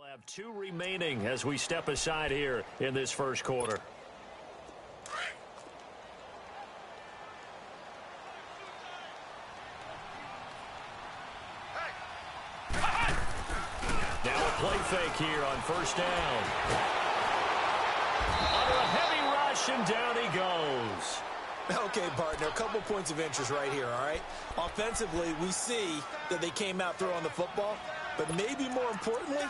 have 2 remaining as we step aside here in this first quarter. Now a play fake here on first down. Under a heavy rush, and down he goes. Okay, partner, a couple points of interest right here, all right? Offensively, we see that they came out throwing the football, but maybe more importantly,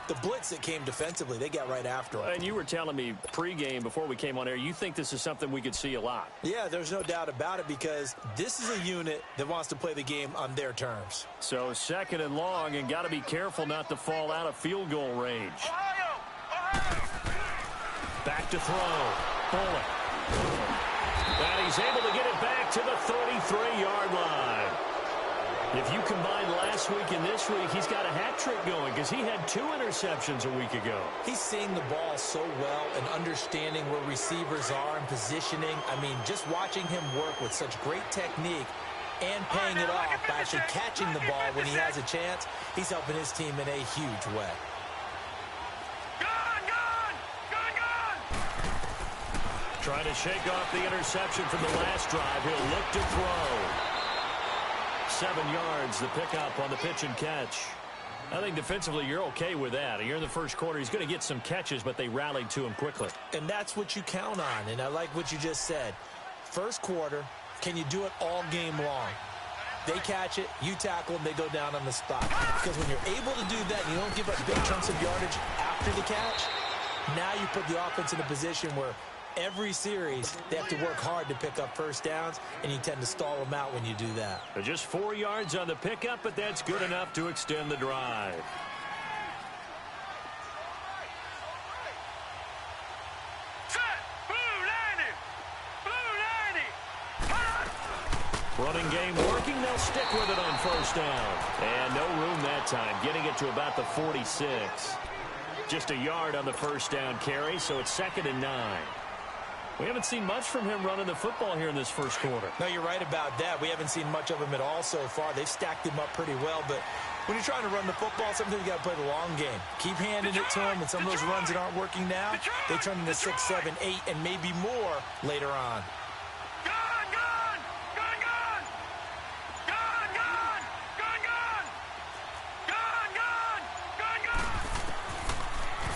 the blitz that came defensively, they got right after him. And you were telling me pregame before we came on air, you think this is something we could see a lot. Yeah, there's no doubt about it because this is a unit that wants to play the game on their terms. So 2nd and long, and got to be careful not to fall out of field goal range. Back to throw. Bullock. And he's able to get it back to the 33-yard line. If you combine last week and this week, he's got a hat trick going because he had 2 interceptions a week ago. He's seeing the ball so well and understanding where receivers are and positioning. I mean, just watching him work with such great technique and paying it off by actually catching the ball when he has a chance, he's helping his team in a huge way. Trying to shake off the interception from the last drive. He'll look to throw. 7 yards, the pickup on the pitch and catch. I think defensively you're okay with that. You're in the first quarter. He's going to get some catches, but they rallied to him quickly. And that's what you count on, and I like what you just said. First quarter, can you do it all game long? They catch it, you tackle them, they go down on the spot. Because when you're able to do that and you don't give up big chunks of yardage after the catch, now you put the offense in a position where every series, they have to work hard to pick up first downs, and you tend to stall them out when you do that. Just 4 yards on the pickup, but that's good enough to extend the drive. Running game working, they'll stick with it on first down. And no room that time, getting it to about the 46. Just a yard on the first down carry, so it's 2nd and 9. We haven't seen much from him running the football here in this first quarter. No, you're right about that. We haven't seen much of him at all so far. They've stacked him up pretty well, but when you're trying to run the football, sometimes you got to play the long game. Keep handing it to him, and some of those runs that aren't working now, they turn into 6, 7, 8, and maybe more later on.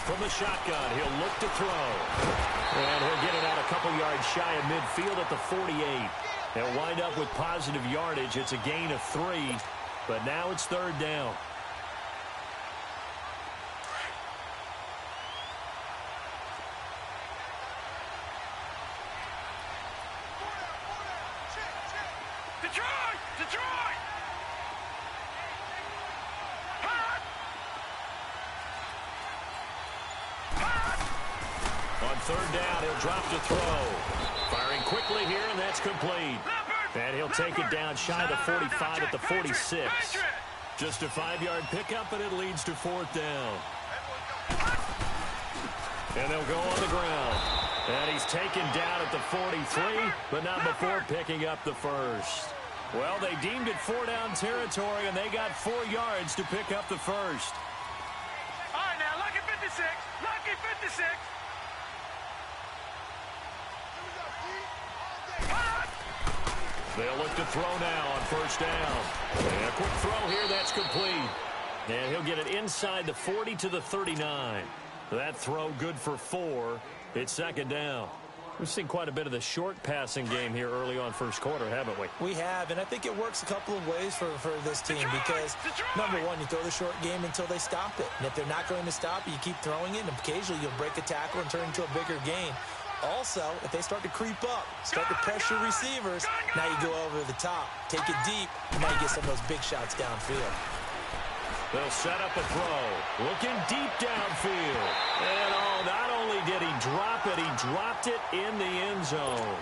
From the shotgun, he'll look to throw. And he'll get it out a couple yards shy of midfield at the 48. They'll wind up with positive yardage. It's a gain of 3, but now it's 3rd down. On 3rd down, he'll drop to throw. Firing quickly here, and that's complete. And he'll take it down shy of the 45 at the 46. Just a 5-yard pickup, and it leads to 4th down. And they'll go on the ground. And he's taken down at the 43, but not before picking up the first. Well, they deemed it 4-down territory, and they got 4 yards to pick up the first. All right, now, lucky 56. Lucky 56. They'll look to throw now on first down. And a quick throw here, that's complete. And he'll get it inside the 40 to the 39. That throw good for 4. It's 2nd down. We've seen quite a bit of the short passing game here early on first quarter, haven't we? We have, and I think it works a couple of ways for this team because, number one, you throw the short game until they stop it. And if they're not going to stop it, you keep throwing it, and occasionally you'll break a tackle and turn into a bigger gain. Also, if they start to creep up, start to pressure receivers, now you go over the top, take it deep, and now you get some of those big shots downfield. They'll set up a throw. Looking deep downfield. And not only did he drop it, he dropped it in the end zone.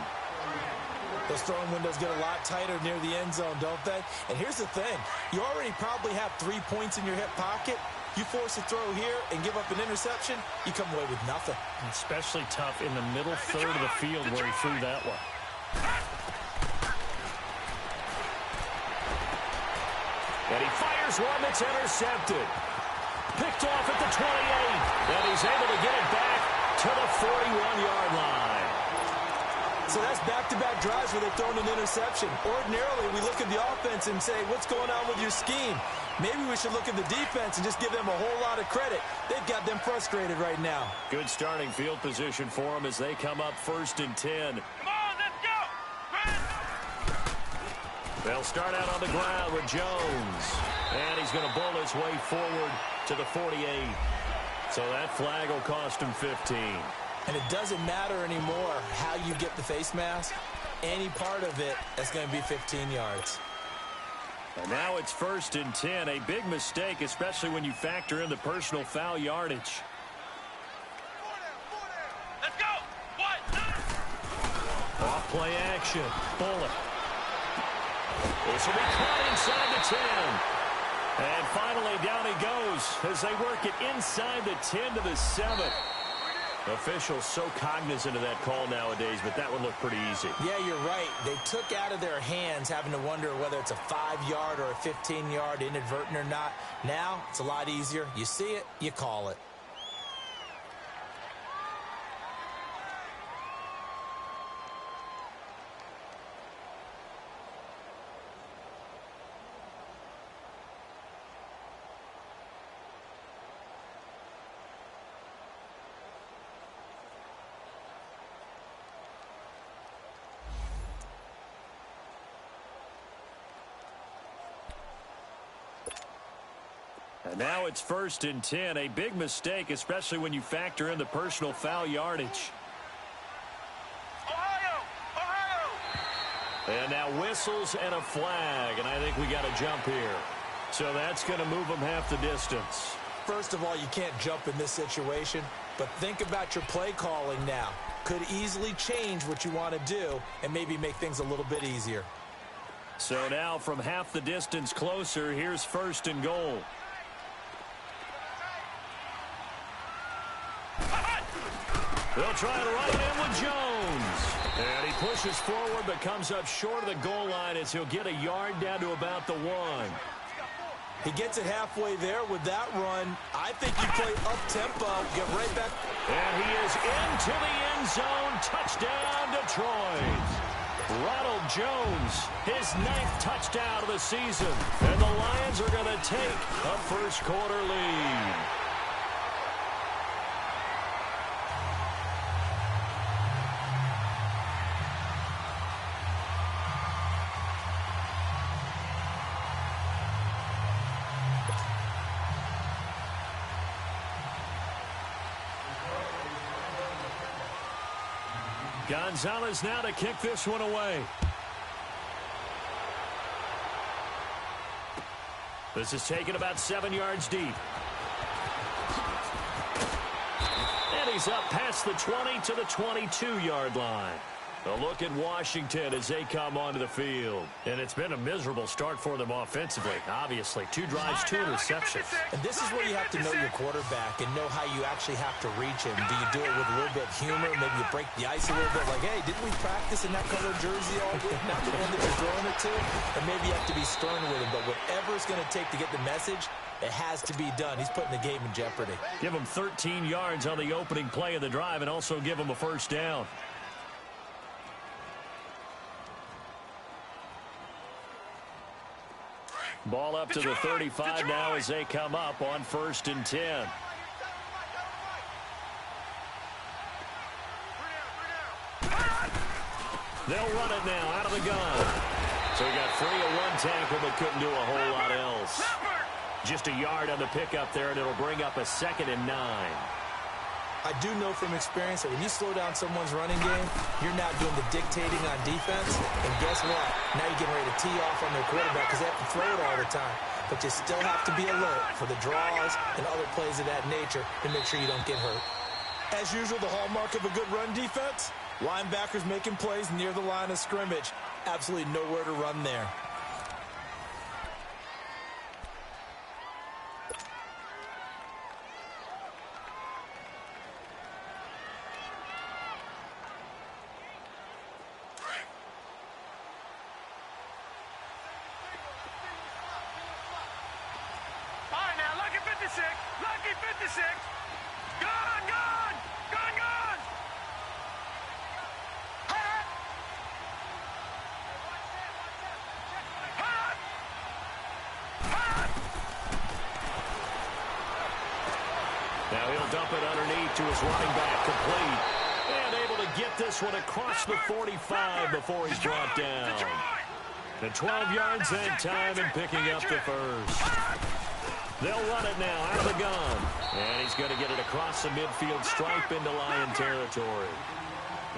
Those throwing windows get a lot tighter near the end zone, don't they? And here's the thing. You already probably have 3 points in your hip pocket. You force a throw here and give up an interception, you come away with nothing. Especially tough in the middle third of the field where he threw that one. And he fires one that's intercepted. Picked off at the 28. And he's able to get it back to the 41-yard line. So that's back-to-back drives where they've thrown an interception. Ordinarily, we look at the offense and say, what's going on with your scheme? Maybe we should look at the defense and just give them a whole lot of credit. They've got them frustrated right now. Good starting field position for them as they come up 1st and 10. Come on, let's go. They'll start out on the ground with Jones. And he's going to bowl his way forward to the 48. So that flag will cost him 15. And it doesn't matter anymore how you get the face mask. Any part of it, that's going to be 15 yards. And now it's 1st and 10. A big mistake, especially when you factor in the personal foul yardage. Let's go. What? Off play action. Bullet. This will be caught inside the 10. And finally, down he goes as they work it inside the 10 to the 7. Officials so cognizant of that call nowadays, but that would look pretty easy. Yeah, you're right. They took out of their hands having to wonder whether it's a 5-yard or a 15-yard inadvertent or not. Now, it's a lot easier. You see it, you call it. And now it's 1st and 10. A big mistake, especially when you factor in the personal foul yardage. Ohio! Ohio! And now whistles and a flag, and I think we got a jump here. So that's going to move them half the distance. First of all, you can't jump in this situation, but think about your play calling now. Could easily change what you want to do and maybe make things a little bit easier. So now from half the distance closer, here's 1st and goal. They'll try to run it in with Jones. And he pushes forward but comes up short of the goal line as he'll get a yard down to about the 1. He gets it halfway there with that run. I think you play up-tempo, get right back. And he is into the end zone. Touchdown, Detroit. Ronald Jones, his 9th touchdown of the season. And the Lions are going to take a first-quarter lead. Gonzalez now to kick this one away. This is taken about 7 yards deep. And he's up past the 20 to the 22-yard line. A look at Washington as they come onto the field. And it's been a miserable start for them offensively, obviously. 2 drives, 2 interceptions. And this is where you have to know your quarterback and know how you actually have to reach him. Do you do it with a little bit of humor? Maybe you break the ice a little bit like, hey, didn't we practice in that color jersey all week? Not the one that you're throwing it to? Or maybe you have to be stern with him. But whatever it's going to take to get the message, it has to be done. He's putting the game in jeopardy. Give him 13 yards on the opening play of the drive and also give him a first down. Ball up to the 35 now as they come up on 1st and 10. They'll run it now out of the gun. So he got free of one tackle but couldn't do a whole lot else. Just a yard on the pickup there, and it'll bring up a 2nd and 9. I do know from experience that when you slow down someone's running game, you're now doing the dictating on defense. And guess what? Now you're getting ready to tee off on their quarterback because they have to throw it all the time. But you still have to be alert for the draws and other plays of that nature to make sure you don't get hurt. As usual, the hallmark of a good run defense, linebackers making plays near the line of scrimmage. Absolutely nowhere to run there. All right, now, look at 56. 56. Gone, gone. Gone, gone. Hot. Hot. Hot. Now he'll dump it underneath to his running back, complete. And able to get this one across the 45 before he's brought down. The 12 yards that time and picking up the first. They'll run it now out of the gun. And he's going to get it across the midfield stripe into Lion territory.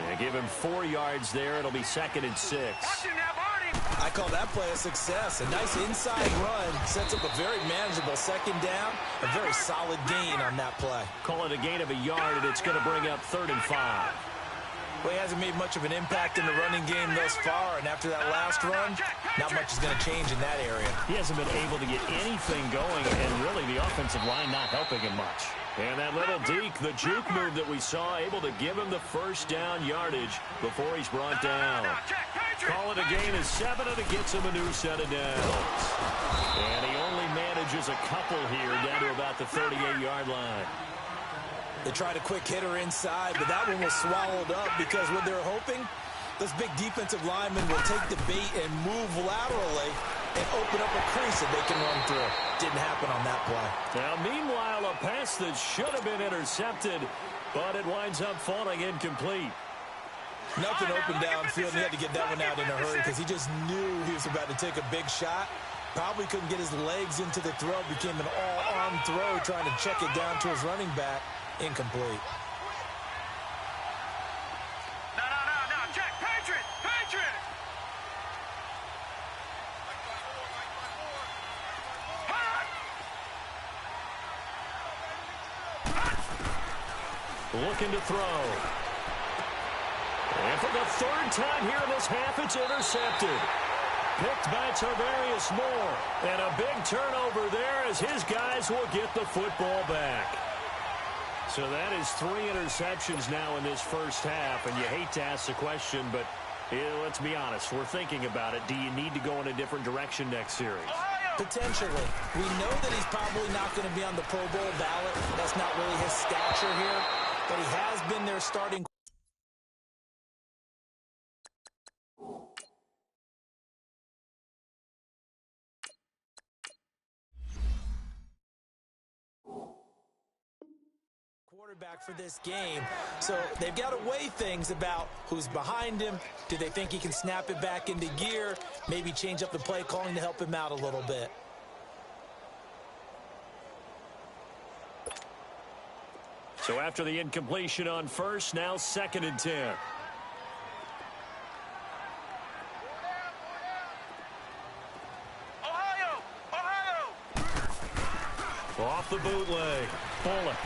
And give him 4 yards there. It'll be 2nd and 6. I call that play a success. A nice inside run sets up a very manageable 2nd down. A very solid gain on that play. Call it a gain of a yard, and it's going to bring up 3rd and 5. Well, he hasn't made much of an impact in the running game thus far, and after that last run, not much is going to change in that area. He hasn't been able to get anything going, and really the offensive line not helping him much. And that little deke, the juke move that we saw, able to give him the 1st down yardage before he's brought down. Call it a gain of 7, and it gets him a new set of downs. And he only manages a couple here down to about the 38-yard line. They tried a quick hitter inside, but that one was swallowed up because what they're hoping, those big defensive linemen will take the bait and move laterally and open up a crease that they can run through. Didn't happen on that play. Now, meanwhile, a pass that should have been intercepted, but it winds up falling incomplete. Nothing open downfield. He had to get that one out in a hurry because he just knew he was about to take a big shot. Probably couldn't get his legs into the throw. Became an all-arm throw trying to check it down to his running back. Incomplete. No. Check. Patriot. Looking to throw. And for the 3rd time here in this half, it's intercepted. Picked by Tarvarius Moore. And a big turnover there as his guys will get the football back. So that is 3 interceptions now in this first half. And you hate to ask the question, but let's be honest. We're thinking about it. Do you need to go in a different direction next series? Potentially. We know that he's probably not going to be on the Pro Bowl ballot. That's not really his stature here. But he has been their starting. Quarterback for this game. So they've got to weigh things about who's behind him. Do they think he can snap it back into gear? Maybe change up the play calling to help him out a little bit. So after the incompletion on first, now 2nd and 10. Ohio. Off the bootleg. Bullock.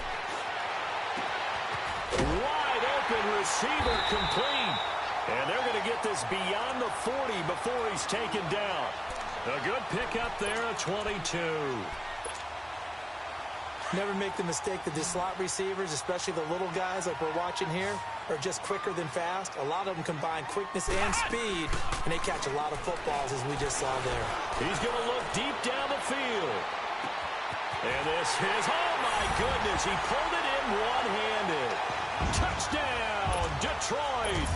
Wide open receiver complete. And they're going to get this beyond the 40 before he's taken down. A good pickup there at 22. Never make the mistake that the slot receivers, especially the little guys like we're watching here, are just quicker than fast. A lot of them combine quickness and speed, and they catch a lot of footballs, as we just saw there. He's going to look deep down the field. And this is, oh my goodness, he pulled it in one-handed. Touchdown, Detroit.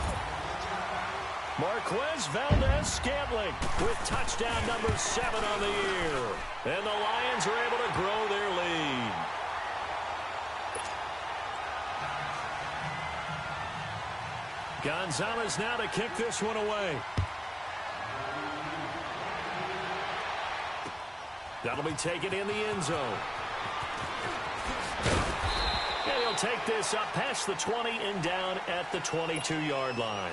Marquez Valdez-Scantling with touchdown number 7 on the year. And the Lions are able to grow their lead. Gonzalez now to kick this one away. That'll be taken in the end zone. And he'll take this up past the 20 and down at the 22-yard line.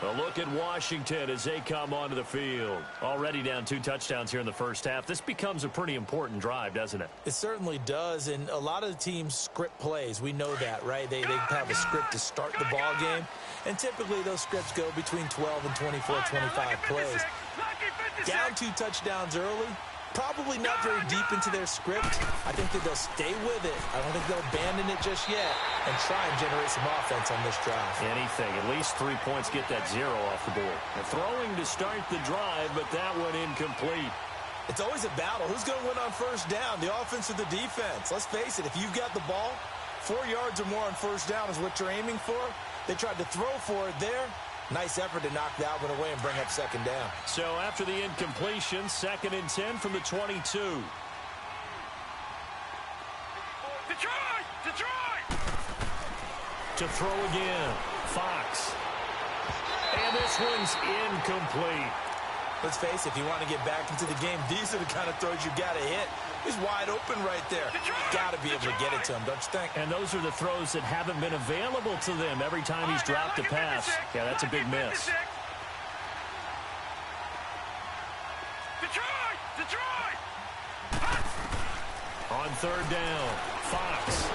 A look at Washington as they come onto the field. Already down 2 touchdowns here in the first half. This becomes a pretty important drive, doesn't it? It certainly does, and a lot of the teams script plays. We know that, right? They have a script to start the ball game, and typically those scripts go between 12 and 24, 25 plays. Down 2 touchdowns early. Probably not very deep into their script. I think that they'll stay with it. I don't think they'll abandon it just yet and try and generate some offense on this drive. Anything. At least 3 points, get that 0 off the board. And throwing to start the drive, but that one incomplete. It's always a battle. Who's going to win on first down, the offense or the defense? Let's face it, if you've got the ball, 4 yards or more on first down is what you're aiming for. They tried to throw for it there. Nice effort to knock that one away and bring up second down. So after the incompletion, 2nd and 10 from the 22. Detroit! To throw again, Fox. And this one's incomplete. Let's face it, if you want to get back into the game, these are the kind of throws you got to hit. He's wide open right there. Got to be able to get it to him, don't you think? And those are the throws that haven't been available to them every time he's dropped a pass. Yeah, that's a big miss. Detroit! On 3rd down, Fox.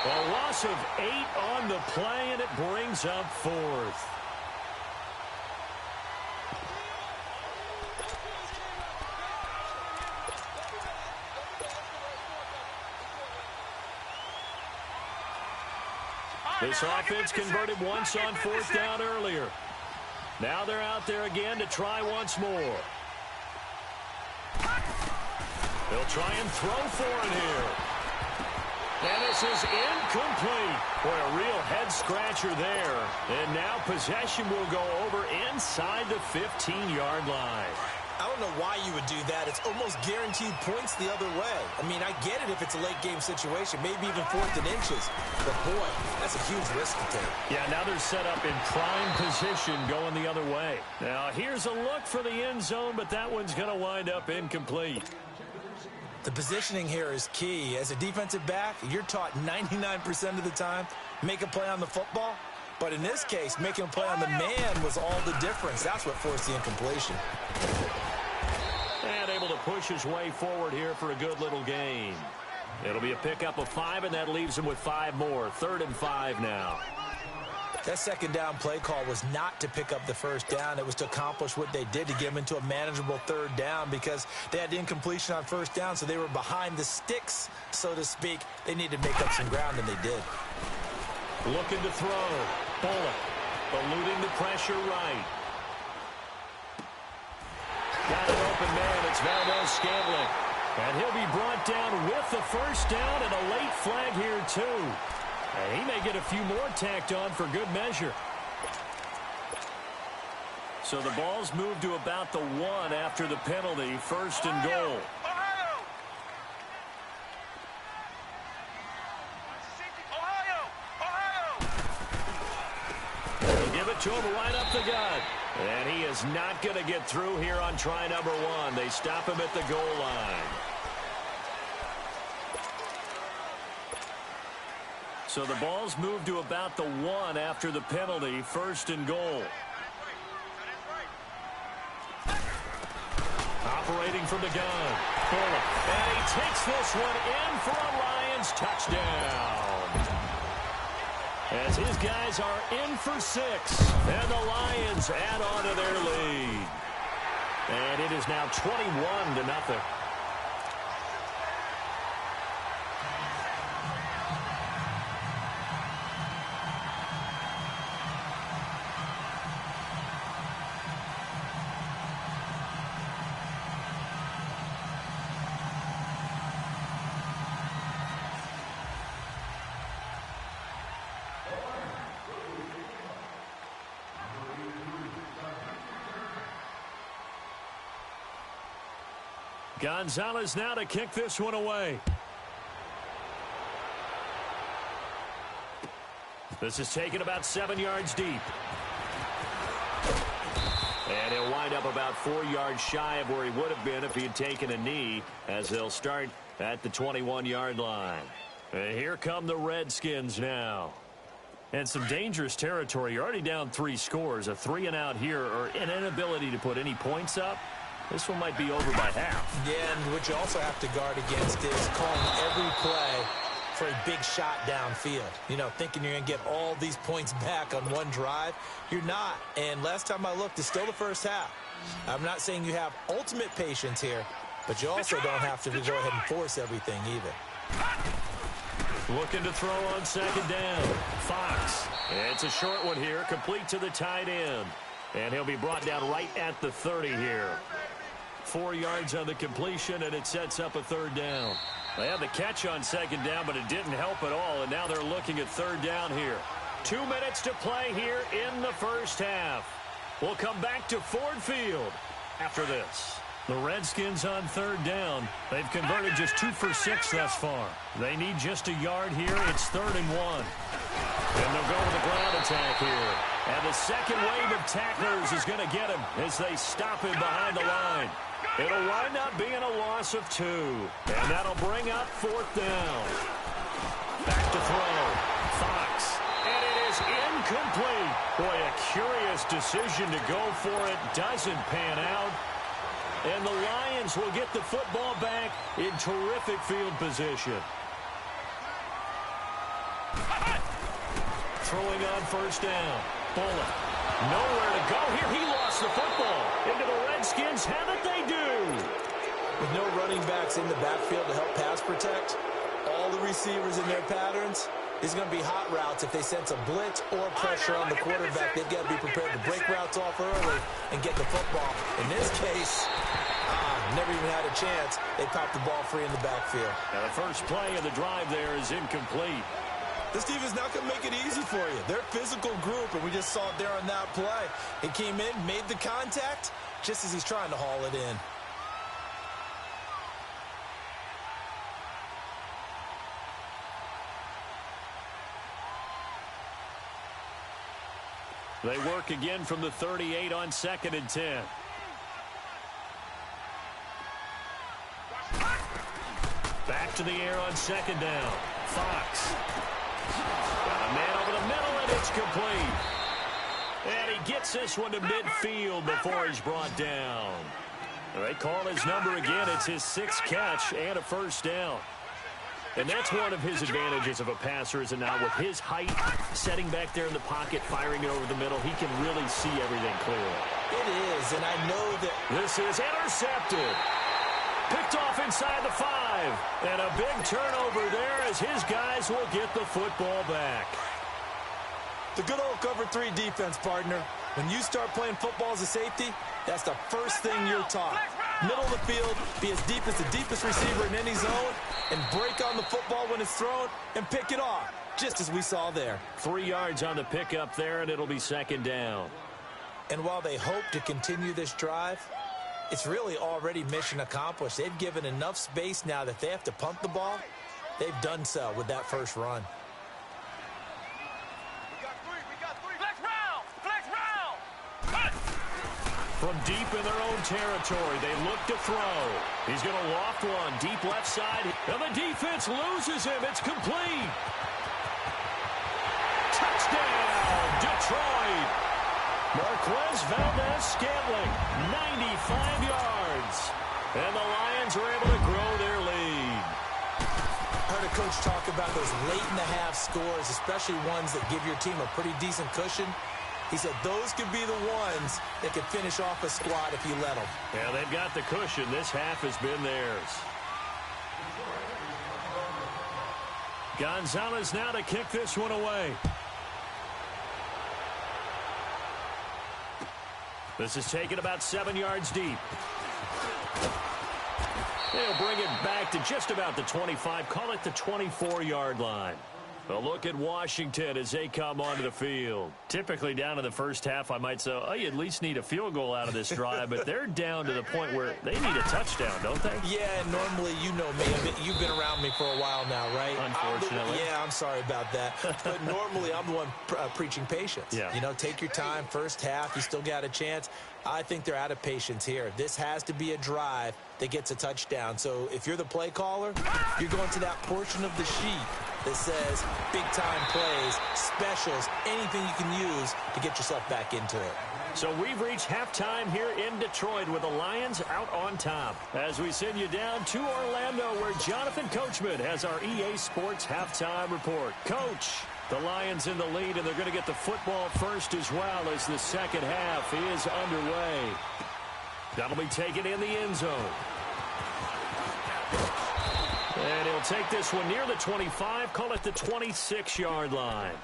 A loss of 8 on the play, and it brings up 4th. This offense converted once on 4th down earlier. Now they're out there again to try once more. They'll try and throw for it here. And this is incomplete. Boy, a real head-scratcher there. And now possession will go over inside the 15-yard line. I don't know why you would do that. It's almost guaranteed points the other way. I mean, I get it if it's a late-game situation, maybe even 4th and inches. But, boy, that's a huge risk to take. Yeah, now they're set up in prime position going the other way. Now, here's a look for the end zone, but that one's going to wind up incomplete. The positioning here is key. As a defensive back, you're taught 99% of the time, make a play on the football. But in this case, making a play on the man was all the difference. That's what forced the incompletion. And able to push his way forward here for a good little gain. It'll be a pickup of 5, and that leaves him with 5 more. 3rd and 5 now. That second down play call was not to pick up the first down. It was to accomplish what they did to get them into a manageable 3rd down because they had the incompletion on first down, so they were behind the sticks, so to speak. They needed to make up some ground, and they did. Looking to throw. Bullock eluding the pressure right. Got an open man. It's Valdez-Scantling. And he'll be brought down with the first down and a late flag here, too. And he may get a few more tacked on for good measure. So the ball's moved to about the 1 after the penalty. 1st and goal. They'll give it to him right up the gut. And he is not going to get through here on try number 1. They stop him at the goal line. So the ball's moved to about the 1 after the penalty. 1st and goal. Operating from the gun. Bullock. And he takes this one in for a Lions touchdown. As his guys are in for 6. And the Lions add on to their lead. And it is now 21-0. Gonzalez now to kick this one away. This is taken about 7 yards deep. And he'll wind up about 4 yards shy of where he would have been if he had taken a knee, as they'll start at the 21-yard line. And here come the Redskins now. And some dangerous territory. You're already down 3 scores. A 3-and-out here, or an inability to put any points up. This one might be over by half. Yeah, and what you also have to guard against is calling every play for a big shot downfield. You know, thinking you're going to get all these points back on one drive. You're not. And last time I looked, it's still the first half. I'm not saying you have ultimate patience here, but you also don't have to go ahead and force everything either. Looking to throw on 2nd down. Fox. It's a short one here, complete to the tight end. And he'll be brought down right at the 30 here. 4 yards on the completion, and it sets up a third down. They had the catch on second down, but it didn't help at all, and now they're looking at third down here. 2 minutes to play here in the first half. We'll come back to Ford Field after this. The Redskins on third down. They've converted just 2 for 6 thus far. They need just a yard here. It's 3rd and 1. And they'll go with the ground attack here. And the second wave of tacklers is going to get him as they stop him behind the line. It'll wind up being a loss of 2. And that'll bring up 4th down. Back to throw. Fox. And it is incomplete. Boy, a curious decision to go for it. Doesn't pan out. And the Lions will get the football back in terrific field position. Throwing on first down. Bullock. Nowhere to go here. He lost the football. Into the Redskins. Have it they do. With no running backs in the backfield to help pass protect, all the receivers in their patterns, it's going to be hot routes. If they sense a blitz or pressure on the quarterback, they've got to be prepared to break routes off early and get the football. In this case, never even had a chance. They popped the ball free in the backfield. Now the first play of the drive there is incomplete. This team is not going to make it easy for you. They're a physical group, and we just saw it there on that play. He came in, made the contact, just as he's trying to haul it in. They work again from the 38 on 2nd and 10. Back to the air on 2nd down. Fox. Got a man over the middle, and it's complete. And he gets this one to midfield before he's brought down. They call his number again. It's his 6th catch and a first down. And that's one of his advantages of a passer, is it not? With his height, setting back there in the pocket, firing it over the middle, he can really see everything clearly. It is, and I know that this is intercepted. Picked off inside the 5. And a big turnover there as his guys will get the football back. The good old cover 3 defense, partner. When you start playing football as a safety, that's the first thing you're taught. Middle of the field, be as deep as the deepest receiver in any zone, and break on the football when it's thrown and pick it off, just as we saw there. 3 yards on the pickup there, and it'll be 2nd down. And while they hope to continue this drive, it's really already mission accomplished. They've given enough space now that they have to pump the ball. They've done so with that first run. From deep in their own territory, they look to throw. He's going to loft one, deep left side. And the defense loses him. It's complete. Touchdown, Detroit. Marquez Valdez-Scantling, 95 yards. And the Lions are able to grow their lead. I heard a coach talk about those late-in-the-half scores, especially ones that give your team a pretty decent cushion. He said those could be the ones that could finish off a squad if you let them. Yeah, they've got the cushion. This half has been theirs. Gonzalez now to kick this one away. This is taken about 7 yards deep. They'll bring it back to just about the 25. Call it the 24-yard line. A look at Washington as they come onto the field. Typically down in the first half, I might say, oh, you at least need a field goal out of this drive, but they're down to the point where they need a touchdown, don't they? Yeah, and normally, you know me. You've been around me for a while now, right? Unfortunately. I'm sorry about that. But normally, I'm the one preaching patience. Yeah. You know, take your time. First half, you still got a chance. I think they're out of patience here. This has to be a drive that gets a touchdown. So if you're the play caller, you're going to that portion of the sheet that says big-time plays, specials, anything you can use to get yourself back into it. So we've reached halftime here in Detroit with the Lions out on top. As we send you down to Orlando, where Jonathan Coachman has our EA Sports halftime report. Coach, the Lions in the lead, and they're going to get the football first as well as the second half is underway. That'll be taken in the end zone. And he'll take this one near the 25, call it the 26-yard line.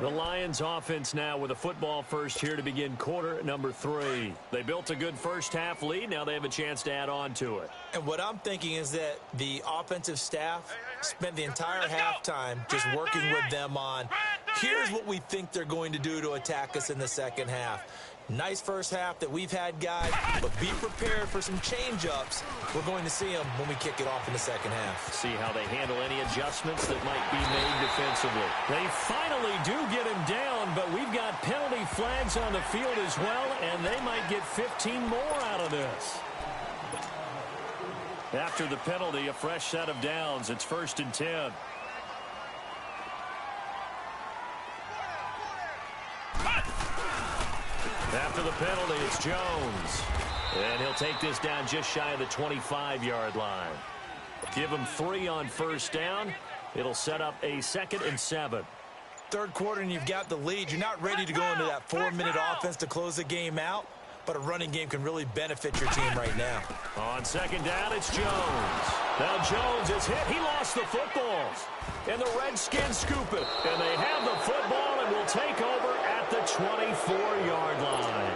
The Lions offense now with a football first here to begin quarter number 3. They built a good first half lead. Now they have a chance to add on to it. And what I'm thinking is that the offensive staff spent the entire halftime just working with them on, here's what we think they're going to do to attack us in the second half. Nice first half that we've had, guys, but be prepared for some change-ups. We're going to see them when we kick it off in the second half. See how they handle any adjustments that might be made defensively. They finally do get him down, but we've got penalty flags on the field as well, and they might get 15 more out of this. After the penalty, a fresh set of downs. It's 1st and 10. After the penalty, it's Jones. And he'll take this down just shy of the 25-yard line. Give him 3 on first down. It'll set up a 2nd and 7. Third quarter and you've got the lead. You're not ready to go into that 4-minute offense to close the game out, but a running game can really benefit your team right now. On 2nd down, it's Jones. Now Jones is hit. He lost the footballs. And the Redskins scoop it. And they have the football and will take over at the 24-yard line.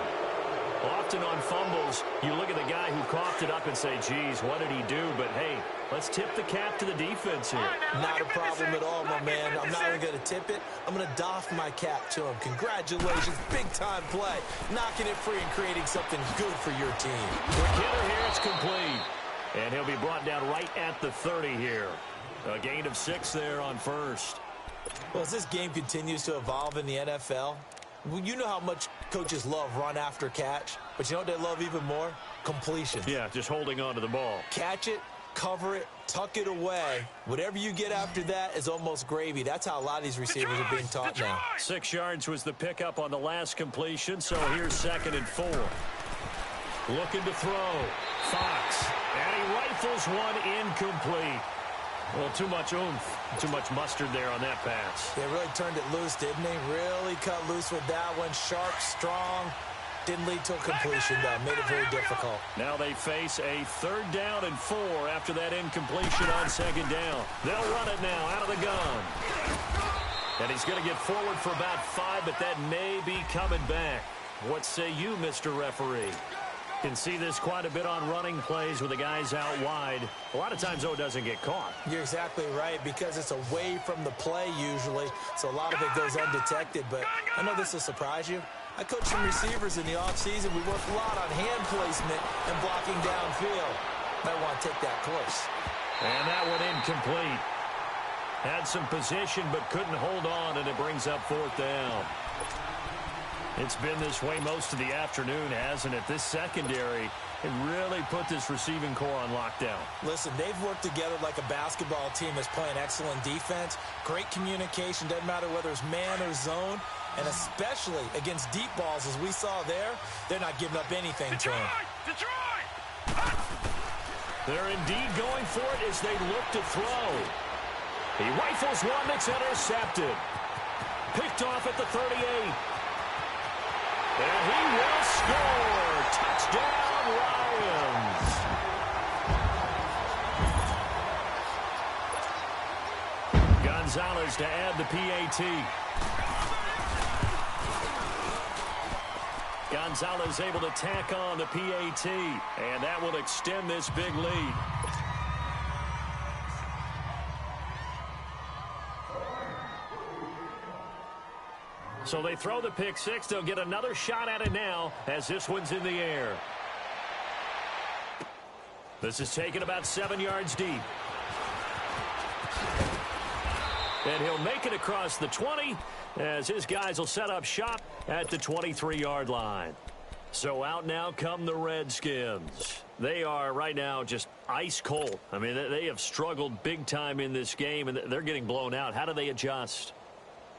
Often on fumbles, you look at the guy who coughed it up and say, geez, what did he do? But, hey, let's tip the cap to the defense here. Not a problem at all, my man. I'm not even going to tip it. I'm going to doff my cap to him. Congratulations. Big-time play. Knocking it free and creating something good for your team. Quick hitter here. It's complete. And he'll be brought down right at the 30 here. A gain of 6 there on first. Well, as this game continues to evolve in the NFL, you know how much coaches love run after catch, but you know what they love even more? Completion. Yeah, just holding on to the ball. Catch it, cover it, tuck it away. Whatever you get after that is almost gravy. That's how a lot of these receivers are being taught now. 6 yards was the pickup on the last completion, so here's 2nd and 4. Looking to throw. Fox. And he rifles one incomplete. Well, too much oomph, too much mustard there on that pass. They really turned it loose, didn't they? Really cut loose with that one. Sharp, strong. Didn't lead to a completion, though. Made it very difficult. Now they face a 3rd down and 4 after that incompletion on 2nd down. They'll run it now out of the gun. And he's going to get forward for about 5, but that may be coming back. What say you, Mr. Referee? Can see this quite a bit on running plays with the guys out wide. A lot of times, though, it doesn't get caught. You're exactly right, because it's away from the play usually, so a lot of it goes undetected. But I know this will surprise you. I coached some receivers in the offseason. We worked a lot on hand placement and blocking downfield. Might want to take that course. And that one incomplete. Had some position but couldn't hold on, and it brings up 4th down. It's been this way most of the afternoon, hasn't it? This secondary, it really put this receiving core on lockdown. Listen, they've worked together like a basketball team that's playing excellent defense. Great communication, doesn't matter whether it's man or zone. And especially against deep balls, as we saw there, they're not giving up anything to them. They're indeed going for it as they look to throw. He rifles one that's intercepted. Picked off at the 38. And he will score. Touchdown, Lions. Gonzalez to add the PAT. Gonzalez able to tack on the PAT. And that will extend this big lead. So they throw the pick 6. They'll get another shot at it now as this one's in the air. This is taken about 7 yards deep. And he'll make it across the 20 as his guys will set up shop at the 23-yard line. So out now come the Redskins. They are right now just ice cold. I mean, they have struggled big time in this game, and they're getting blown out. How do they adjust?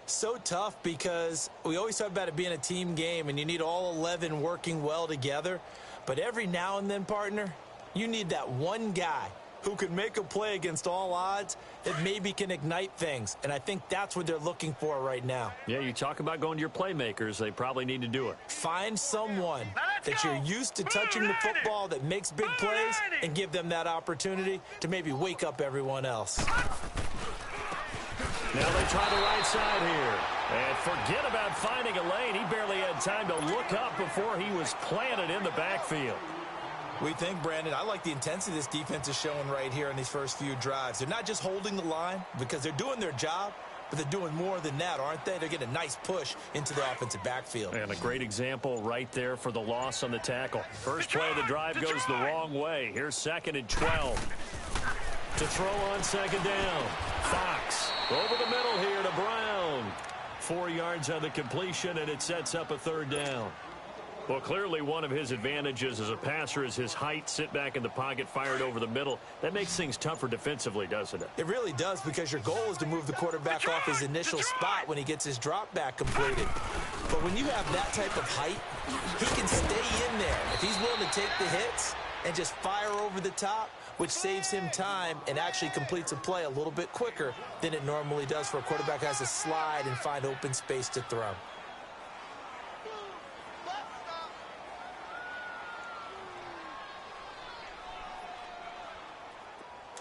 So tough, because we always talk about it being a team game and you need all 11 working well together. But every now and then, partner, you need that one guy who can make a play against all odds that maybe can ignite things. And I think that's what they're looking for right now. Yeah, you talk about going to your playmakers. They probably need to do it. Find someone that you're used to touching the football that makes big plays and give them that opportunity to maybe wake up everyone else. Now they try the right side here. And forget about finding a lane. He barely had time to look up before he was planted in the backfield. We think, Brandon, I like the intensity this defense is showing right here in these first few drives. They're not just holding the line because they're doing their job, but they're doing more than that, aren't they? They're getting a nice push into the offensive backfield. And a great example right there for the loss on the tackle. First play of the drive goes the wrong way. Here's 2nd and 12. To throw on 2nd down. Fox over the middle here to Brown. 4 yards on the completion, and it sets up a 3rd down. Well, clearly one of his advantages as a passer is his height. Sit back in the pocket, fired over the middle. That makes things tougher defensively, doesn't it? It really does, because your goal is to move the quarterback off his initial spot when he gets his drop back completed. But when you have that type of height, he can stay in there. If he's willing to take the hits and just fire over the top, which saves him time and actually completes a play a little bit quicker than it normally does for a quarterback who has to slide and find open space to throw.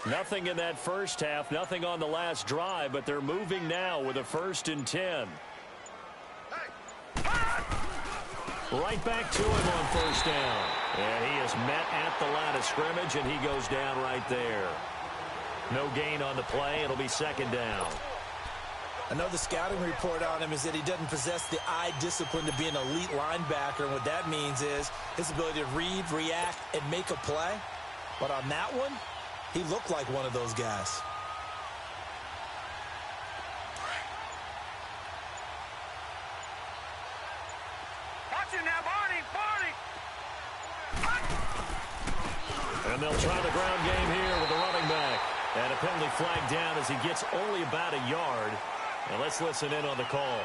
Nothing in that first half, nothing on the last drive, but they're moving now with a 1st and 10. Right back to him on 1st down. And he is met at the line of scrimmage, and he goes down right there. No gain on the play. It'll be 2nd down. I know the scouting report on him is that he doesn't possess the eye discipline to be an elite linebacker. And what that means is his ability to read, react, and make a play. But on that one, he looked like one of those guys. Watch it now, Barney. And they'll try the ground game here with the running back. And a penalty flag down as he gets only about a yard. And let's listen in on the call.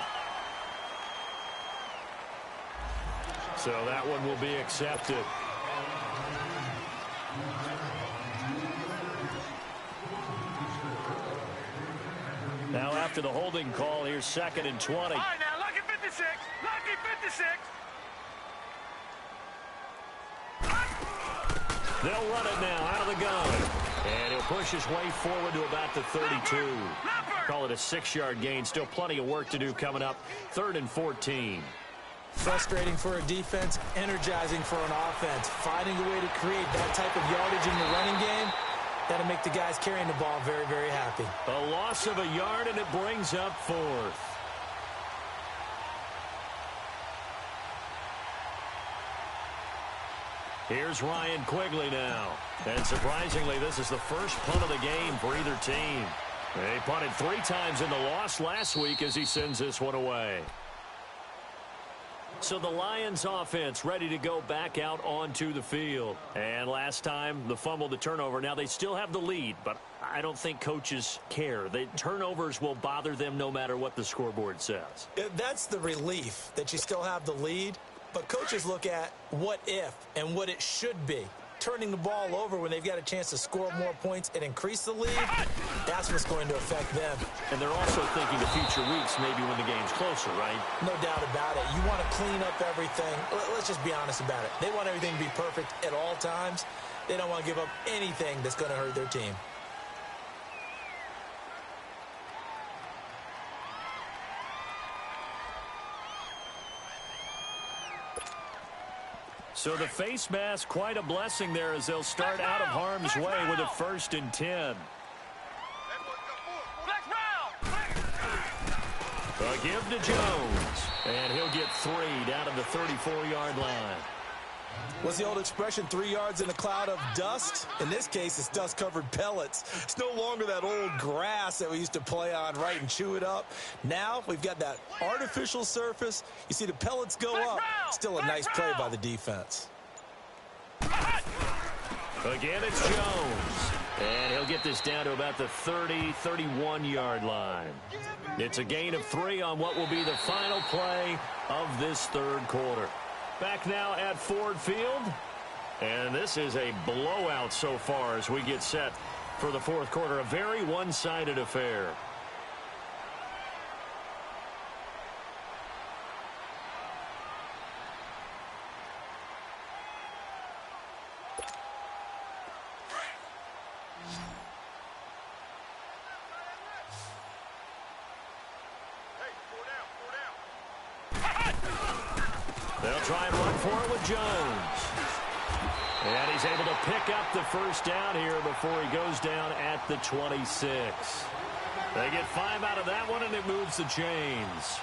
So that one will be accepted. Now after the holding call, here's 2nd and 20. All right, now, lucky 56. Lucky 56. They'll run it now out of the gun. And he'll push his way forward to about the 32. Call it a 6-yard gain. Still plenty of work to do coming up. 3rd and 14. Frustrating for a defense, energizing for an offense. Finding a way to create that type of yardage in the running game, that'll make the guys carrying the ball very, very happy. A loss of a yard, and it brings up 4th. Here's Ryan Quigley now. And surprisingly, this is the first punt of the game for either team. They punted 3 times in the loss last week as he sends this one away. So the Lions offense ready to go back out onto the field. And last time, the fumble, the turnover. Now they still have the lead, but I don't think coaches care. The turnovers will bother them no matter what the scoreboard says. That's the relief, that you still have the lead. But coaches look at what if and what it should be. Turning the ball over when they've got a chance to score more points and increase the lead, that's what's going to affect them. And they're also thinking of future weeks, maybe when the game's closer, right? No doubt about it. You want to clean up everything. Let's just be honest about it. They want everything to be perfect at all times. They don't want to give up anything that's going to hurt their team. So the face mask, quite a blessing there as they'll start out of harm's way with a 1st and 10. A give to Jones, and he'll get 3 down at the 34-yard line. What's the old expression, 3 yards in a cloud of dust? In this case, it's dust-covered pellets. It's no longer that old grass that we used to play on, right, and chew it up. Now we've got that artificial surface. You see the pellets go up. Still a nice play by the defense. Again, it's Jones. And he'll get this down to about the 31-yard line. It's a gain of 3 on what will be the final play of this 3rd quarter. Back now at Ford Field. And this is a blowout so far as we get set for the 4th quarter. A very one-sided affair. They'll try and run for it with Jones. And he's able to pick up the first down here before he goes down at the 26. They get 5 out of that one, and it moves the chains.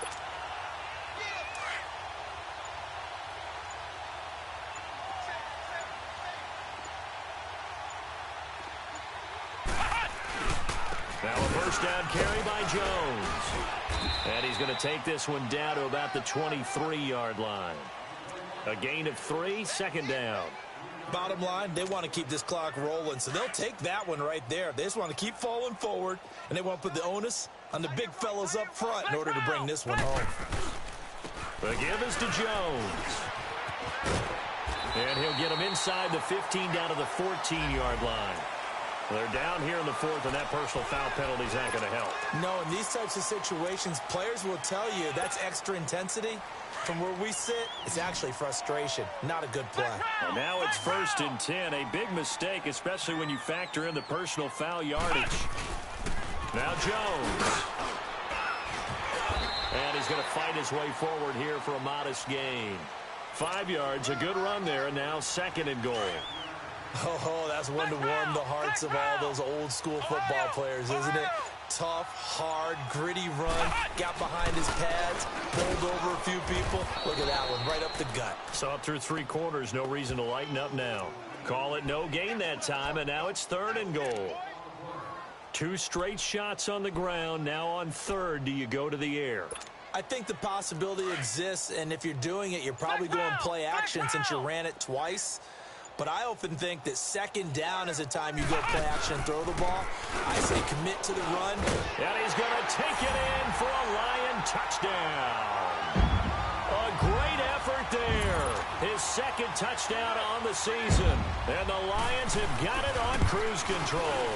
Now a first down carry by Jones. And he's going to take this one down to about the 23-yard line. A gain of 3, second down. Bottom line, they want to keep this clock rolling, so they'll take that one right there. They just want to keep falling forward, and they want to put the onus on the big fellas up front in order to bring this one home. The give is to Jones. And he'll get him inside the 15 down to the 14-yard line. They're down here in the fourth, and that personal foul penalty is not going to help. No, in these types of situations, players will tell you that's extra intensity. From where we sit, it's actually frustration, not a good play. And now it's 1st and 10, a big mistake, especially when you factor in the personal foul yardage. Now Jones. And he's going to fight his way forward here for a modest gain. 5 yards, a good run there, and now 2nd and goal. Oh, that's one to warm the hearts of all those old school football players, isn't it? Tough, hard, gritty run, got behind his pads, bowled over a few people. Look at that one, right up the gut. Saw it through 3 quarters, no reason to lighten up now. Call it no gain that time, and now it's 3rd and goal. 2 straight shots on the ground, now on 3rd, do you go to the air? I think the possibility exists, and if you're doing it, you're probably going play action since you ran it twice. But I often think that 2nd down is a time you go play action and throw the ball. I say commit to the run. And he's going to take it in for a Lion touchdown. A great effort there. His 2nd touchdown on the season. And the Lions have got it on cruise control.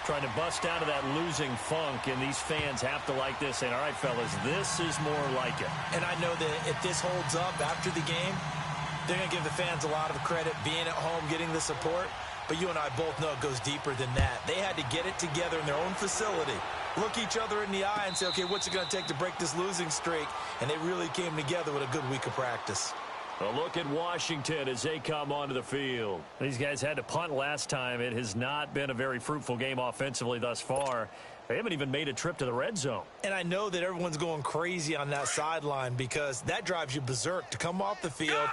Trying to bust out of that losing funk, and these fans have to like this. And all right, fellas, this is more like it. And I know that if this holds up after the game, they're going to give the fans a lot of credit, being at home, getting the support. But you and I both know it goes deeper than that. They had to get it together in their own facility, look each other in the eye and say, okay, what's it going to take to break this losing streak? And they really came together with a good week of practice. A look at Washington as they come onto the field. These guys had to punt last time. It has not been a very fruitful game offensively thus far. They haven't even made a trip to the red zone. And I know that everyone's going crazy on that sideline because that drives you berserk to come off the field,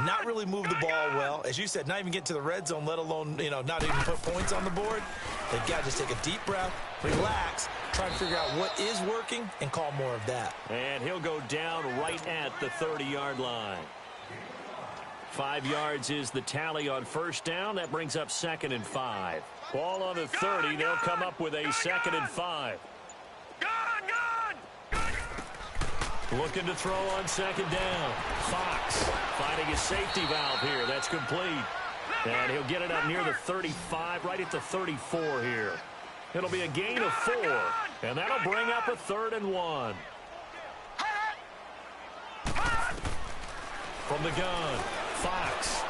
not really move the ball well. As you said, not even get to the red zone, let alone, not even put points on the board. They've got to just take a deep breath, relax, try to figure out what is working, and call more of that. And he'll go down right at the 30-yard line. 5 yards is the tally on 1st down. That brings up 2nd and 5. Ball on the 30. They'll come up with a 2nd and 5. Looking to throw on 2nd down. Fox finding his safety valve here. That's complete. And he'll get it up near the 35, right at the 34 here. It'll be a gain of 4. And that'll bring up a 3rd and 1. From the gun, Fox.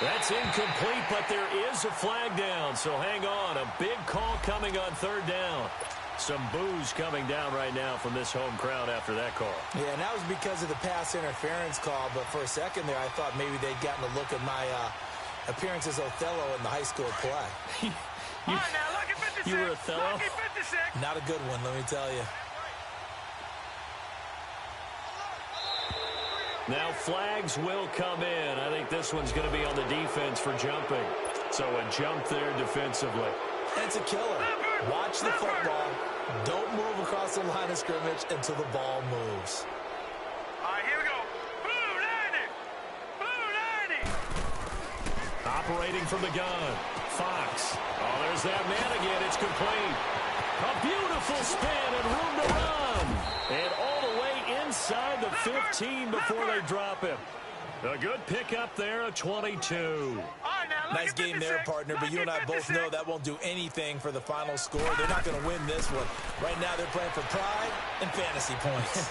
That's incomplete, but there is a flag down, so hang on. A big call coming on 3rd down. Some boos coming down right now from this home crowd after that call. Yeah, and that was because of the pass interference call, but for a second there I thought maybe they'd gotten a look at my appearance as Othello in the high school play. You were Othello? Not a good one, let me tell you. Now flags will come in. I think this one's going to be on the defense for jumping. So a jump there defensively. It's a killer. Watch the football. Don't move across the line of scrimmage until the ball moves. All right, here we go. Blue 90. Blue 90. Operating from the gun. Fox. Oh, there's that man again. It's complete. A beautiful spin and room to run. And all the way inside the 15 before they drop him. A good pickup there, a 22. Nice game there, partner, but you and I both know that won't do anything for the final score. They're not going to win this one. Right now they're playing for pride and fantasy points.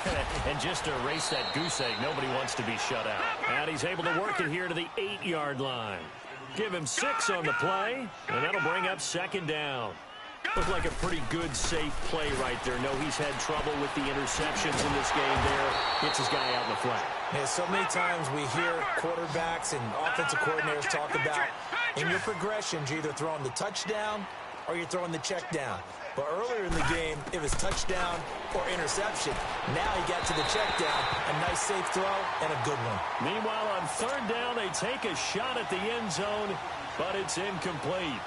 And just to erase that goose egg, nobody wants to be shut out. And he's able to work it here to the 8-yard line. Give him 6 on the play, and that'll bring up 2nd down. Looked like a pretty good, safe play right there. No, he's had trouble with the interceptions in this game there. Gets his guy out in the flat. Yeah, so many times we hear quarterbacks and offensive coordinators talk about in your progressions, you're either throwing the touchdown or you're throwing the check down. But earlier in the game, it was touchdown or interception. Now he got to the check down, a nice safe throw, and a good one. Meanwhile, on third down, they take a shot at the end zone, but it's incomplete.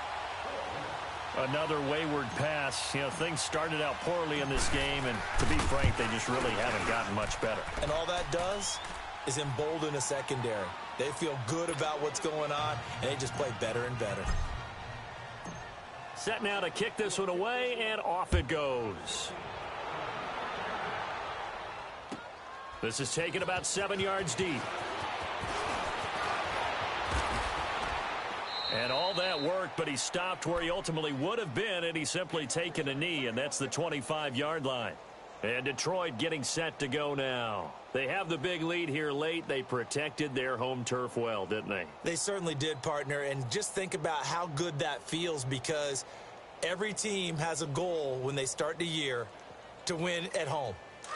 Another wayward pass. You know, things started out poorly in this game, and to be frank, they just really haven't gotten much better. And all that does is embolden a secondary. They feel good about what's going on, and they just play better and better. Set now to kick this one away, and off it goes. This is taken about 7 yards deep. And all that worked, but he stopped where he ultimately would have been, and he's simply taken a knee, and that's the 25-yard line. And Detroit getting set to go now. They have the big lead here late. They protected their home turf well, didn't they? They certainly did, partner, and just think about how good that feels, because every team has a goal when they start the year to win at home.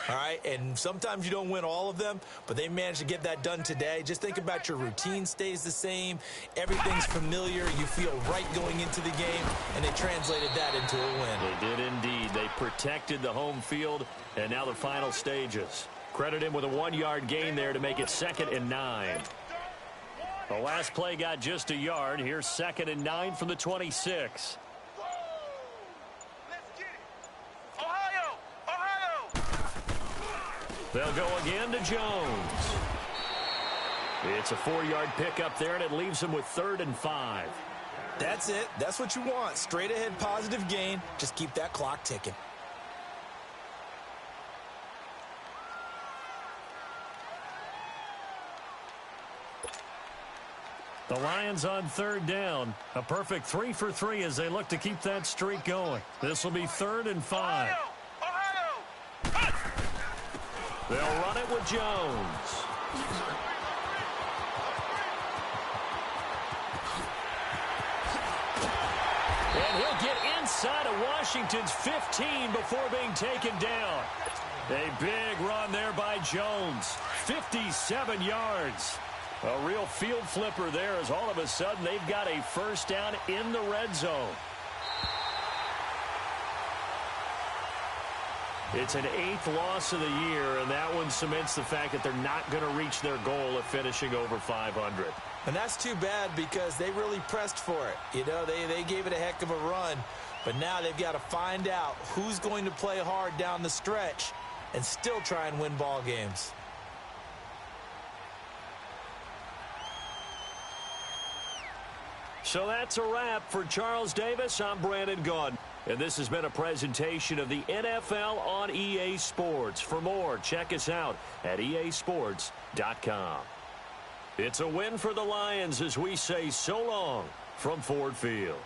All right, and sometimes you don't win all of them, but they managed to get that done today. Just think about your routine stays the same. Everything's familiar. You feel right going into the game, and they translated that into a win. They did indeed. They protected the home field, and now the final stages. Credit him with a 1-yard gain there to make it 2nd and 9. The last play got just a yard. Here's 2nd and 9 from the 26. They'll go again to Jones. It's a 4-yard pickup there, and it leaves him with 3rd and 5. That's it. That's what you want. Straight ahead positive gain. Just keep that clock ticking. The Lions on 3rd down. A perfect 3 for 3 as they look to keep that streak going. This will be 3rd and 5. They'll run it with Jones. And he'll get inside of Washington's 15 before being taken down. A big run there by Jones. 57 yards. A real field flipper there as all of a sudden they've got a first down in the red zone. It's an 8th loss of the year, and that one cements the fact that they're not going to reach their goal of finishing over 500. And that's too bad because they really pressed for it. You know, they gave it a heck of a run, but now they've got to find out who's going to play hard down the stretch and still try and win ball games. So that's a wrap for Charles Davis. I'm Brandon Gaudin. And this has been a presentation of the NFL on EA Sports. For more, check us out at easports.com. It's a win for the Lions as we say so long from Ford Field.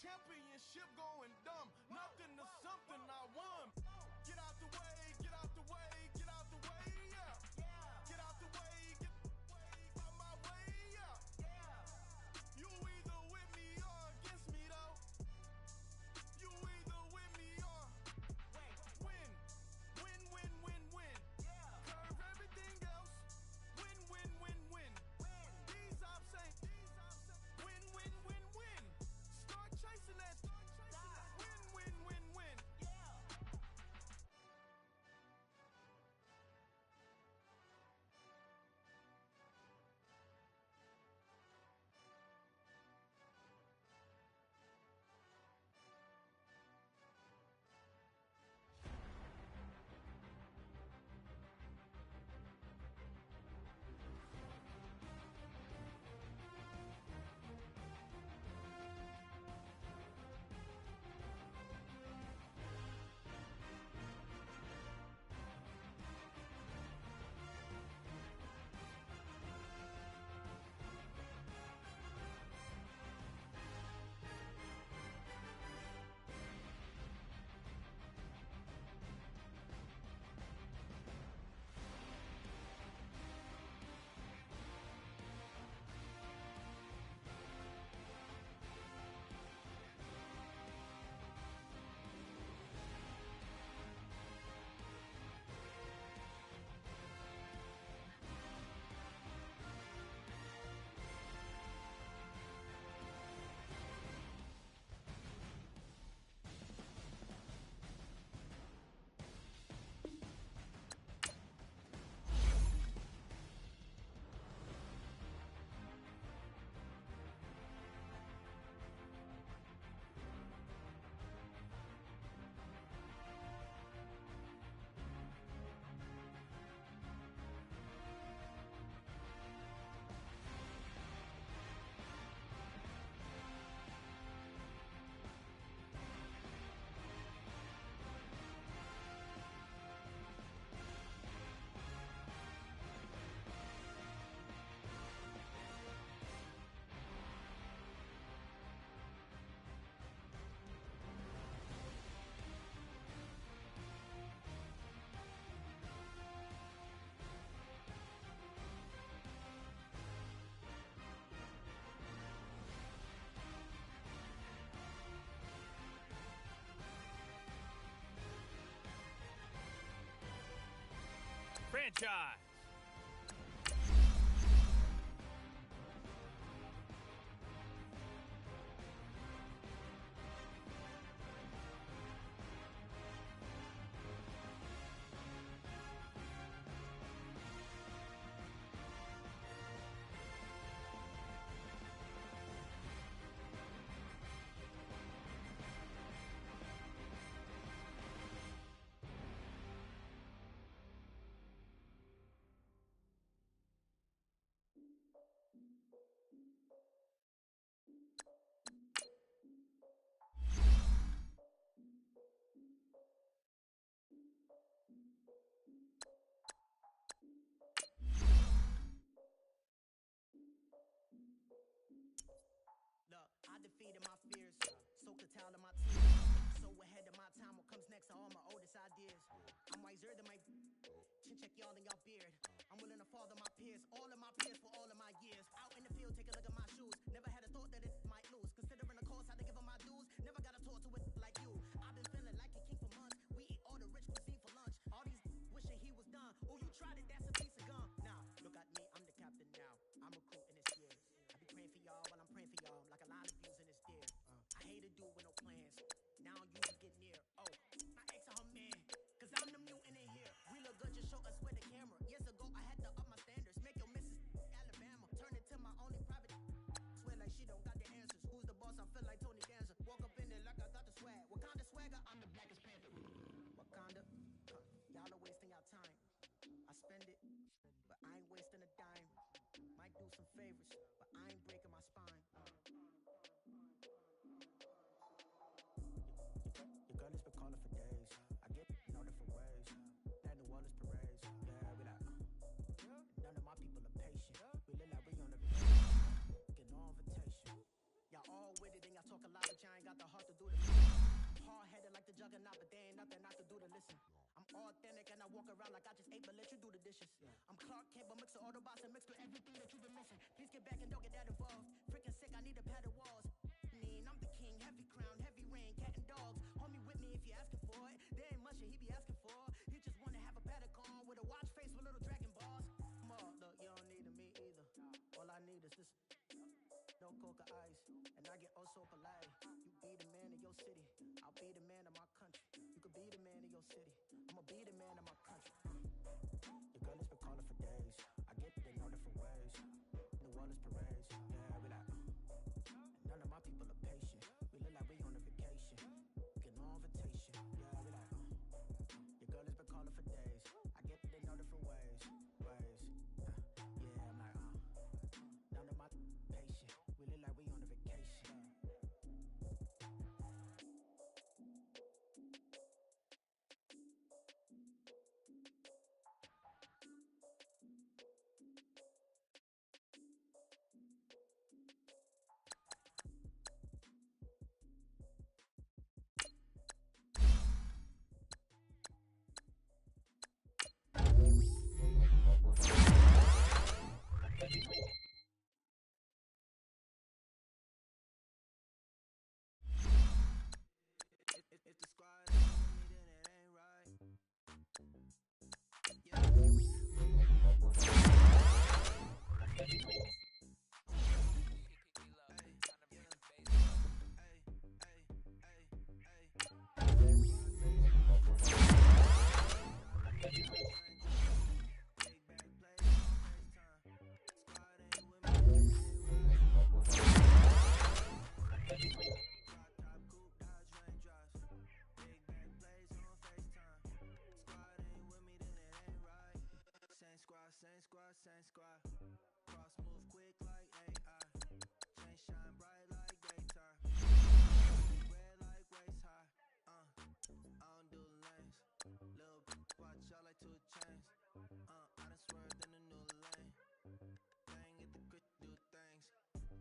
championship going dumb. Nothing to something I won. Get out the way, get out the way, get out the way, yeah. Get out the way, get out my way, yeah. You either with me or against me though. You either with me or win. Win, win, win, win. Curve everything else. Win, win, win, win. These ops ain't win, win, win, win. Start chasing that. Win, win, win, win. Franchise. Look, I defeated my fears, soaked a towel in my tears. So ahead of my time, what comes next are all my oldest ideas. I'm wiser than my chin check y'all in y'all beard. I'm willing to father my peers, all of my peers for all of my years. Out in the field, take a look at my shoes. Never had a thought that it might lose. Considering the cost, I had to give them my dues. Never got a talk to it like you. I've been feeling like a king for months. We eat all the rich cuisine for lunch. All these wishing he was done. Oh, you tried it, that's a piece of gum. Now, look at me, I'm the captain now. I'm recruiting this year. I be praying for y'all while I'm praying for y'all. Like a lot of views in this deer. I hate to do with no plans. Now you just get near. Oh, my ex are her man. Cause I'm the mutant in here. We look good, just show us where the camera. Years ago, I had to up my standards. Make your missus Alabama. Turn it to my only private. Swear like she don't got the answers. Who's the boss? I feel like Tony Danza. Walk up in there like I got the swag. What kind of swagger? I'm the blackest panther. Wakanda. Y'all are wasting your time. I spend it, but I ain't wasting a dime. Might do some favors, but I ain't breaking my spine. Your girl has been calling for days. I get in all different ways. That New Orleans parades. Yeah, we like, none of my people are patient. We look like we on the get no invitation. Y'all all with it and y'all talk a lot, but y'all ain't got got the heart to do the mission. Hard-headed like the juggernaut, but there ain't nothing I can do to listen. I'm authentic and I walk around like I just ate, but let you do the dishes. I'm Clark Kent, but mix the Autobots and mix with everything that you've been missing. Please get back and don't get that involved. Freaking sick, I need a padded walls. I'm the king, heavy crown, heavy rain, cat and dogs. Homie with me if you're asking for it. There ain't much that he be asking for. He just wanna have a paddock on with a watch face with little dragon balls. Look, you don't need me either. All I need is this. No coca ice, and I get oh so polite. You be the man of your city, I'll be the man of my country. You could be the man of your city, I'ma be the man of my country. Your girl has been calling for days. I get they know different ways. New Orleans parades, yeah, we like. None of my people are patient. We look like we on a vacation. Get no invitation, yeah, we like. Your girl has been calling for days. I get they know different ways. Yeah, I'm like, none of my patient. We look like we on a vacation. If the squad ain't with me, then it ain't right. Same squad. Cross move quick like AI. Chain shine bright like daytime. Red like waist high. I don't do lanes. Little watch out like 2 chains. I done swerved in a new lane. Bang at the crit, do things.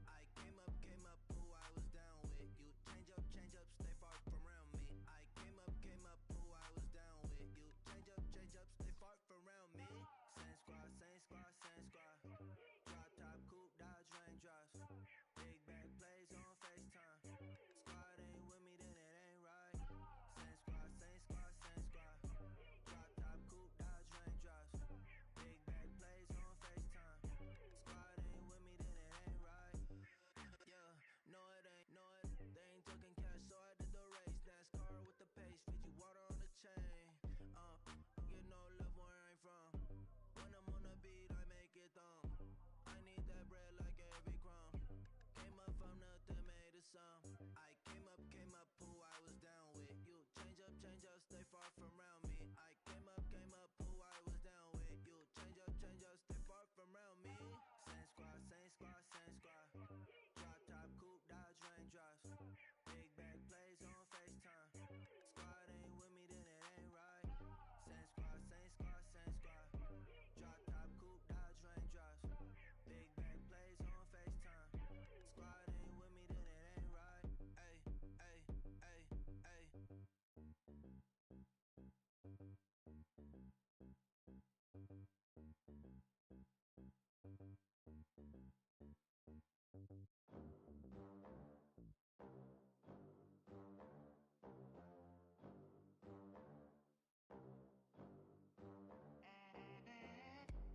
I came up, who I was down with. You change up, stay far from around me. I came up, who I was down with. You change up, stay far from around me. Same squad. Drop top coupe, Dodge Raindrops. Big bag plays on FaceTime. Squad ain't with me, then it ain't right. Same squad. Drop top coupe, Dodge Raindrops. Big bag plays on FaceTime. Squad ain't with me, then it ain't right. Yeah, no it ain't. They ain't talking cash, so I did the race. NASCAR with the pace, Fiji water on the chain. Get no love where I ain't from. When I'm on the beat, I make it thumb. I need that bread like every crumb. Came up from nothing, made a sum. I came up, who I was down with. You change up, stay far from around me. I came up, who I was down with. You change up, stay far from around me. Same squad. Drop top coupe, Dodge Raindrops. Big bag plays on FaceTime. Squad ain't with me, then it ain't right. Same squad. Drop top coupe, Dodge Raindrops. Big bag plays on FaceTime. Squad ain't with me, then it ain't right. Ay.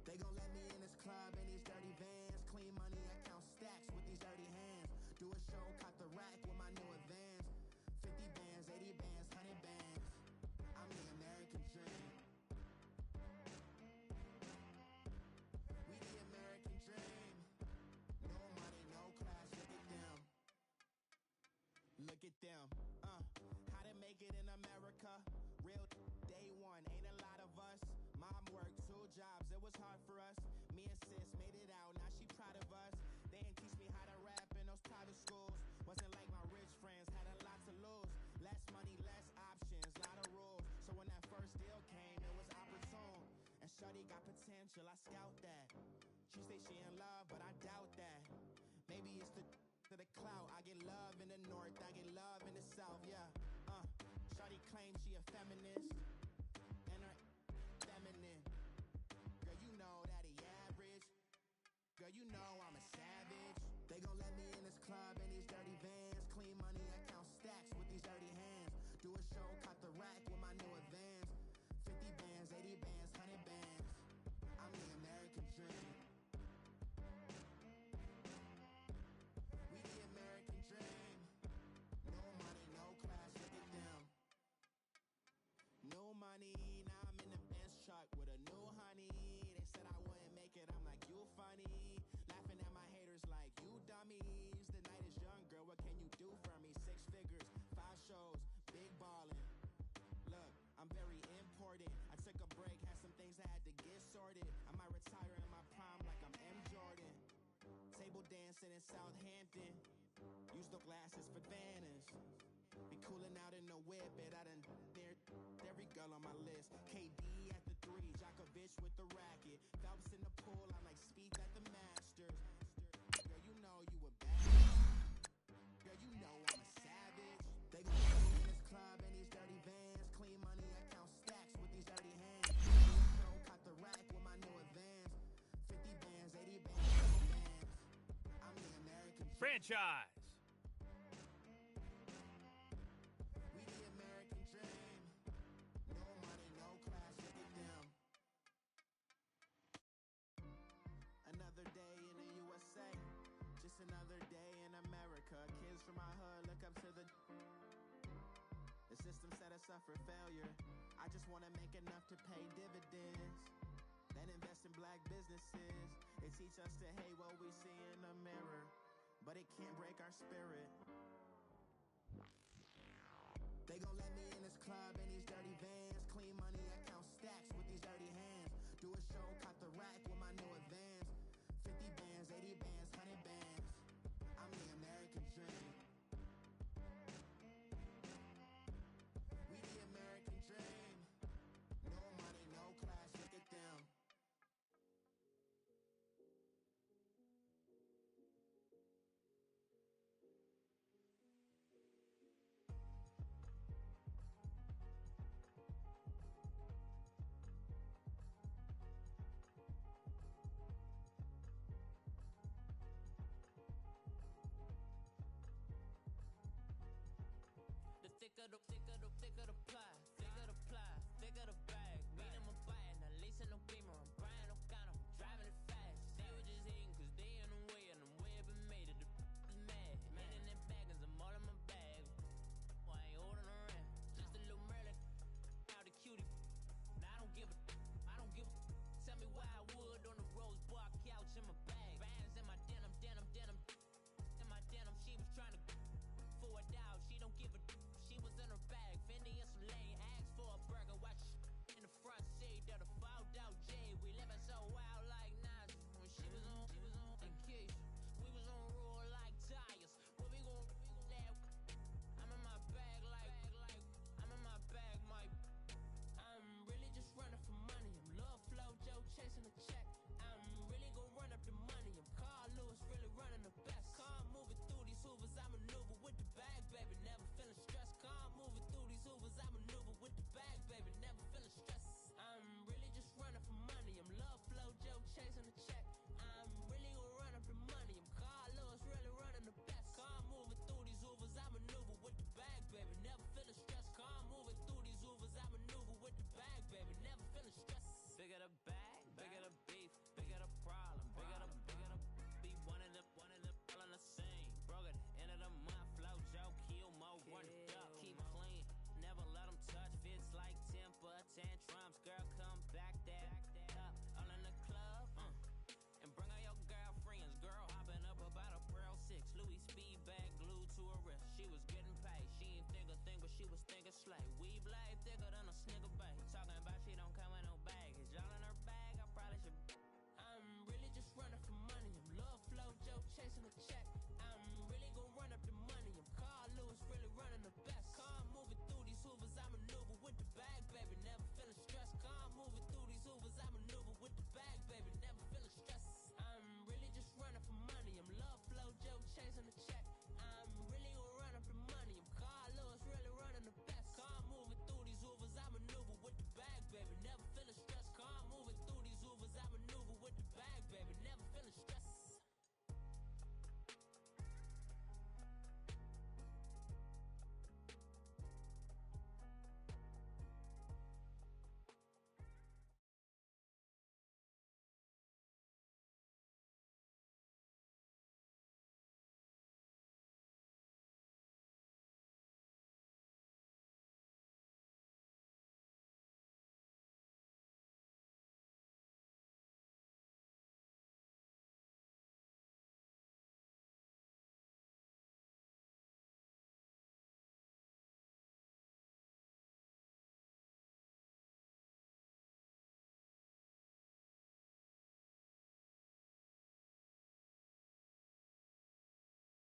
They gon' let me in this club in these dirty vans. Clean money, I count stacks with these dirty hands. Do a show, caught the rack with my new advance. 50 bands, 80 bands, 100 bands. I'm the American dream. We the American dream. No money, no class, look at them. Look at them. How to make it in America. Real day one, ain't a lot of us. Mom worked 2 jobs, it was hard for us. Me and sis made it out, now she proud of us. They didn't teach me how to rap in those private schools. Wasn't like my rich friends, had a lot to lose. Less money, less options, lot of rules. So when that first deal came, it was opportune. And shorty got potential, I scout that. She say she in love, but I doubt that. Maybe it's the clout, I get love in the north. north, I get love in the south, yeah. Shawty claims she a feminist, and her feminine. Girl, you know that he average. Girl, you know I'm a savage. They gon' let me in this club in these dirty vans. Clean money, I count stacks with these dirty hands. Do a show, caught the rack with my new advance. 50 bands, 80 bands, 100 bands. I'm the American dream. We the American dream. No money, no class, look at them. No money, now I'm in the Benz truck with a new honey. They said I wouldn't make it, I'm like, you funny. Laughing at my haters like, you dummies. The night is young, girl, what can you do for me? 6 figures, 5 shows, big ballin'. Look, I'm very important. I took a break, had some things I had to get sorted. I might retire in my prime like I'm M. Jordan. Table dancing in Southampton. Use the glasses for Vannas. Be coolin' out in the whip, but I done near every girl on my list. KD at the 3, Djokovic with the racket. Phelps in the pool, I like speak at the Masters. Girl, you know you a bad. Girl, you know I'm a savage. They gon' put me in this club in these dirty vans. Clean money, I count stacks with these dirty hands. Do a show, caught the rack with my new advance. 50 bands, 80 bands, 100 bands. I'm the American Franchise. We the American dream. No money, no class, look at them. Another day in the USA. Just another day in America. Kids from my hood look up to the system set us up for failure. I just wanna make enough to pay dividends. Then invest in black businesses. They teach us to hate what we see in the mirror, but it can't break our spirit. They gon' let me in this club in these dirty vans. Clean money, I count stacks with these dirty hands. Do a show, caught the rack with my new advance. 50 bands, 80 bands, 100 bands. I'm the American dream. We the American dream. No money, no class, look at them. The thicker the pie, thicker the ply, thicker the bag. Mean I'm a buying, at least in no beamer. I'm Brian O'Connor, driving it fast. They were just hating cause they in the way, and I'm way up and made it. The is mad. Made in them baggins, I'm all in my bag. I ain't holding around, just a little Merlin. Out the cutie. Now I don't give a. Tell me why I would on the rose bar couch in my bag. Bands in my denim. In my denim, she was trying to for a doubt. She don't give a. She was in her bag, Fendi and some lane. Asked for a burger, watch in the front seat of the fouled out J. We living so wild like Nas. When she was on vacation, we was on roll like tires. What we gon' let? I'm in my bag like I'm in my bag, Mike. I'm really just running for money. I'm Love Flow Joe chasing a check. I'm really gon' run up the money. I'm Carl Lewis, really running the best. Car moving through these hoovers, I maneuver with the bag, baby. Never feeling stressed. Car moving through these hoovers, I maneuver with the bag, baby. Never feeling stressed. I'm really just running for money. I'm Love Flow Joe chasing a check. I'm really gon' run up the money. I'm Carl Lewis, really running the best. Car moving through these hoovers, I maneuver with the bag, baby. Never feeling stressed. Car moving through these hoovers, I maneuver with the bag, baby. Never feeling stressed. Bigger the bag, bigger the beef, bigger the problem, bigger the be one of the all in the same. Broke at the end of the month, Flow Joe, kill mo, run it up, keep clean, never let them touch. Fits like temper tantrums, girl, come back that up. All in the club, and bring all your girlfriends. Girl hopping up about a Pearl 6, Louis speed bag glued to her wrist. She was getting paid, she ain't think a thing, but she was thinking slay.